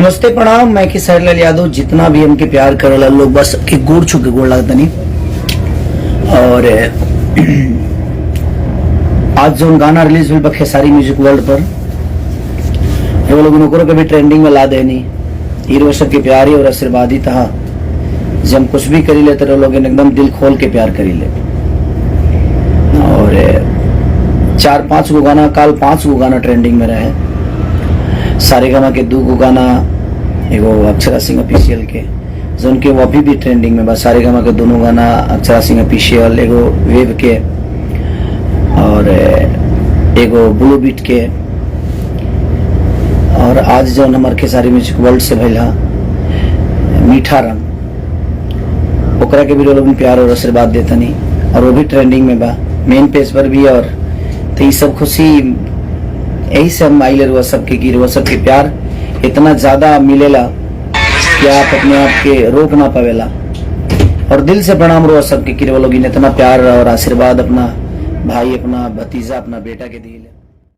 नमस्ते प्रणाम। मैं खेसारीलाल यादव। जितना भी हमके प्यार करेला लोग बस के गोड़ छू के गोड़ लगता नहीं। और आज जो गाना रिलीज हुई खेसारी म्यूजिक वर्ल्ड पर वो लोग नौकरों के भी ट्रेंडिंग में ला देनी। हीरो सब के प्यारी और आशीर्वाद ही था। जब हम कुछ भी करी लेते तो लोग एकदम दिल खोल के प्यार करी ले। और 4-5 गो गाना, काल 5 गो गाना ट्रेंडिंग में रहे। सारेगामा के 2 गो गाना, एगो अक्षरा सिंह ऑफिशियल के जोन के वो अभी भी ट्रेंडिंग में बा। सारेगामा के दोनों गाना, अक्षरा सिंह ऑफिशियल, एगो वेव के और एगो ब्लू बीट के। और आज जो हमारे खेसारी म्यूजिक वर्ल्ड से भइला मीठा रंग, ओकरा के भी लोग प्यार और आशीर्वाद देता नहीं और वो भी ट्रेंडिंग में बा, मेन पेज पर भी। और तो ये सब खुशी यही से हम आइले रुआ सबके की रुआ सबके प्यार इतना ज्यादा मिलेला कि आप अपने आप के रोक ना पावेला। और दिल से प्रणाम रुआ सबके की लोग इतना प्यार और आशीर्वाद अपना भाई, अपना भतीजा, अपना बेटा के दिए।